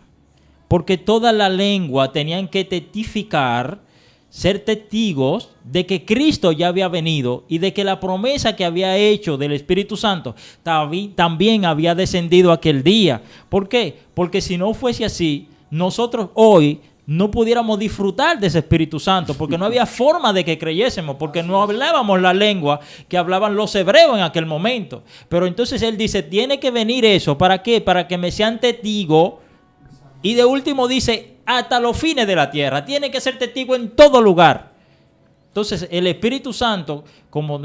porque toda la lengua tenían que testificar, ser testigos de que Cristo ya había venido y de que la promesa que había hecho del Espíritu Santo también había descendido aquel día. ¿Por qué? Porque si no fuese así, nosotros hoy no pudiéramos disfrutar de ese Espíritu Santo, porque no había forma de que creyésemos, porque no hablábamos la lengua que hablaban los hebreos en aquel momento. Pero entonces él dice, tiene que venir eso, ¿para qué? Para que me sean testigos. Y de último dice, hasta los fines de la tierra. Tiene que ser testigo en todo lugar. Entonces, el Espíritu Santo, como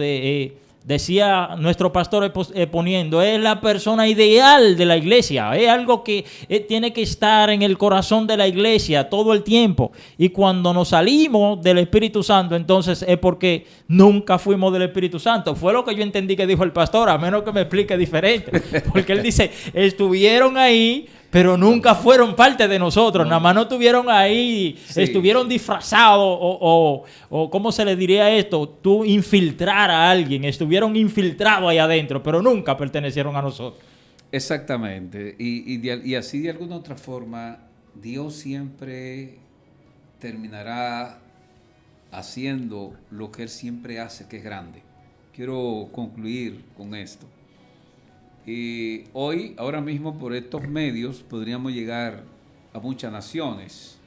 decía nuestro pastor exponiendo, es la persona ideal de la iglesia. Es algo que tiene que estar en el corazón de la iglesia todo el tiempo. Y cuando nos salimos del Espíritu Santo, entonces es porque nunca fuimos del Espíritu Santo. Fue lo que yo entendí que dijo el pastor, a menos que me explique diferente. Porque él dice, estuvieron ahí, pero nunca fueron parte de nosotros. Nada más no estuvieron ahí, Sí. estuvieron disfrazados o ¿cómo se le diría esto? Tú infiltrar a alguien, estuvieron infiltrados ahí adentro, pero nunca pertenecieron a nosotros. Exactamente. Y así de alguna otra forma, Dios siempre terminará haciendo lo que Él siempre hace, que es grande. Quiero concluir con esto. Hoy, ahora mismo, por estos medios, podríamos llegar a muchas naciones.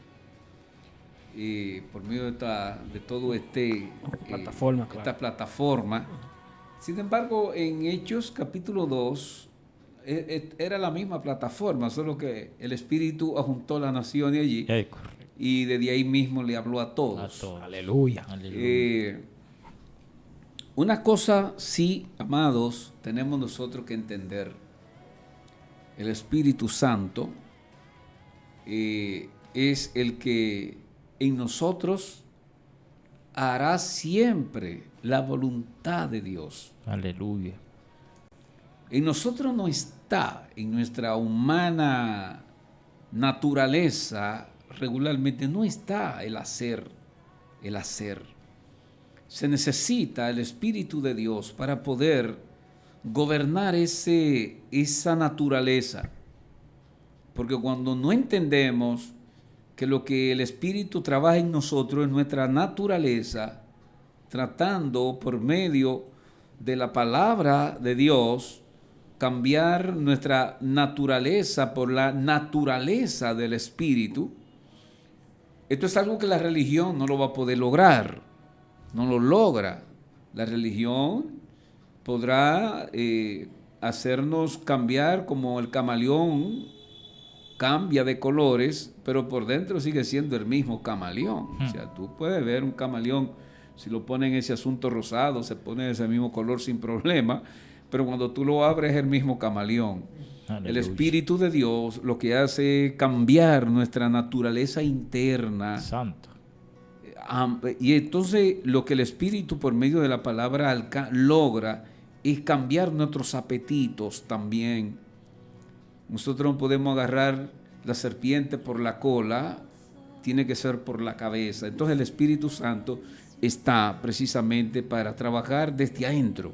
Por medio de todo Plataforma, esta claro. plataforma. Sin embargo, en Hechos capítulo 2, era la misma plataforma, solo que el Espíritu ajuntó las naciones allí y desde ahí mismo le habló a todos. Aleluya. Una cosa sí, amados, tenemos nosotros que entender. El Espíritu Santo es el que en nosotros hará siempre la voluntad de Dios. Aleluya. En nosotros no está, en nuestra humana naturaleza, regularmente no está el hacer. Se necesita el Espíritu de Dios para poder gobernar esa naturaleza. Porque cuando no entendemos que lo que el Espíritu trabaja en nosotros es nuestra naturaleza, tratando por medio de la palabra de Dios, cambiar nuestra naturaleza por la naturaleza del Espíritu, esto es algo que la religión no lo va a poder lograr. No lo logra. La religión podrá hacernos cambiar como el camaleón cambia de colores, pero por dentro sigue siendo el mismo camaleón. O sea, tú puedes ver un camaleón, si lo ponen ese asunto rosado, se pone ese mismo color sin problema, pero cuando tú lo abres es el mismo camaleón. Aleluya. El Espíritu de Dios lo que hace es cambiar nuestra naturaleza interna. Santo. Y entonces lo que el Espíritu por medio de la palabra logra es cambiar nuestros apetitos también. Nosotros no podemos agarrar la serpiente por la cola, tiene que ser por la cabeza. Entonces el Espíritu Santo está precisamente para trabajar desde adentro.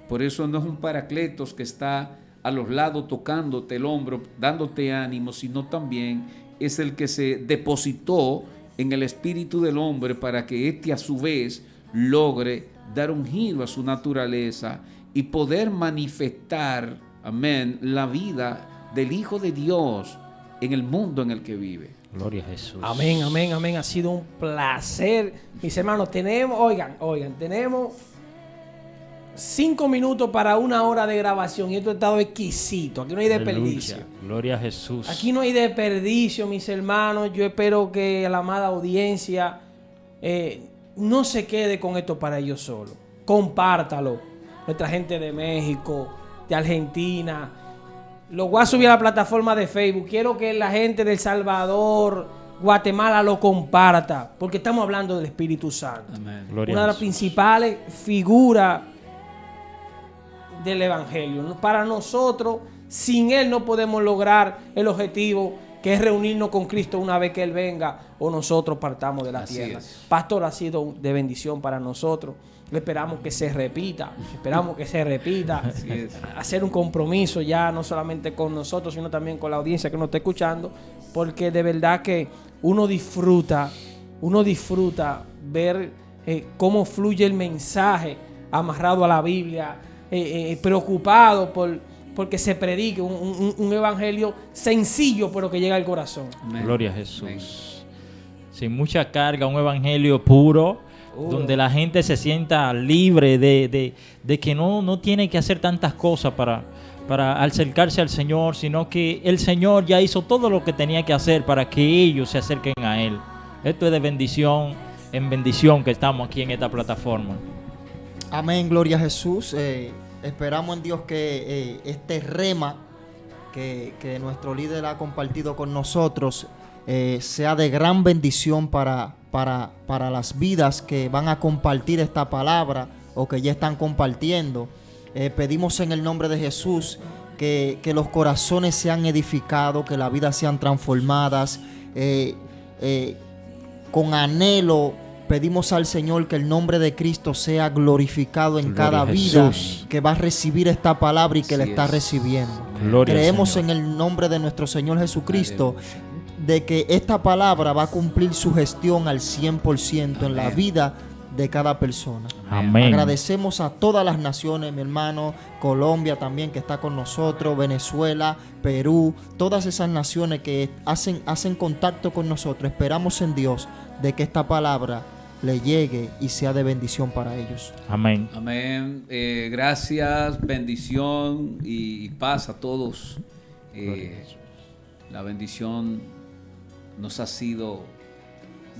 Por eso no es un paracletos que está a los lados tocándote el hombro, dándote ánimo, sino también es el que se depositó en el espíritu del hombre para que éste a su vez logre dar un giro a su naturaleza y poder manifestar, amén, la vida del Hijo de Dios en el mundo en el que vive. Gloria a Jesús. Amén, amén, amén. Ha sido un placer. Mis hermanos, tenemos 5 minutos para 1 hora de grabación y esto ha estado exquisito. Aquí no hay desperdicio. Aleluya. Gloria a Jesús. Aquí no hay desperdicio, mis hermanos. Yo espero que la amada audiencia no se quede con esto para ellos solos. Compártalo. Nuestra gente de México, de Argentina. Lo voy a subir a la plataforma de Facebook. Quiero que la gente de El Salvador, Guatemala lo comparta. Porque estamos hablando del Espíritu Santo. Amén. Gloria Una a de las Jesús. principales figuras del Evangelio. Para nosotros, sin Él no podemos lograr el objetivo que es reunirnos con Cristo una vez que Él venga o nosotros partamos de la Así tierra. es. Pastor, ha sido de bendición para nosotros. Esperamos que se repita. Así es. Hacer un compromiso ya no solamente con nosotros, sino también con la audiencia que nos está escuchando, porque de verdad que uno disfruta ver cómo fluye el mensaje amarrado a la Biblia, preocupado porque se predique un evangelio sencillo pero que llega al corazón. Amén. Gloria a Jesús. Amén. Sin mucha carga, un evangelio puro, donde la gente se sienta libre de que no tiene que hacer tantas cosas para acercarse al Señor, sino que el Señor ya hizo todo lo que tenía que hacer para que ellos se acerquen a Él. Esto es de bendición en bendición que estamos aquí en esta plataforma. Amén, gloria a Jesús. Esperamos en Dios que este rema que nuestro líder ha compartido con nosotros sea de gran bendición para las vidas que van a compartir esta palabra o que ya están compartiendo. Pedimos en el nombre de Jesús que los corazones sean edificados, que las vidas sean transformadas. Con anhelo pedimos al Señor que el nombre de Cristo sea glorificado en cada vida que va a recibir esta palabra y que la está recibiendo. Creemos en el nombre de nuestro Señor Jesucristo de que esta palabra va a cumplir su gestión al 100% en la vida de cada persona. Amén. Agradecemos a todas las naciones, mi hermano, Colombia también que está con nosotros, Venezuela, Perú, todas esas naciones que hacen contacto con nosotros. Esperamos en Dios de que esta palabra le llegue y sea de bendición para ellos. Amén. Amén. Gracias, bendición y paz a todos. La bendición nos ha sido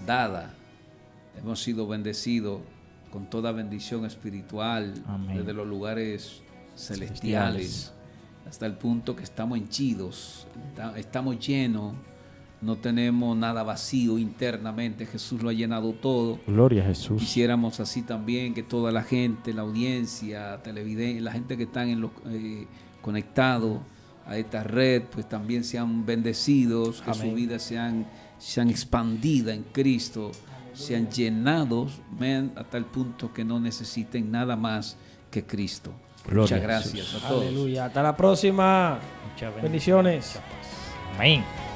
dada. Hemos sido bendecidos con toda bendición espiritual. Amén. Desde los lugares celestiales hasta el punto que estamos henchidos, estamos llenos, no tenemos nada vacío internamente. Jesús lo ha llenado todo. Gloria a Jesús. Quisiéramos así también que toda la gente, la audiencia, televidentes, la gente que están conectados a esta red, pues también sean bendecidos, que su vida sean expandidas en Cristo, sean llenados hasta el punto que no necesiten nada más que Cristo. Muchas gracias a todos. Aleluya. Hasta la próxima. Muchas bendiciones. Amén.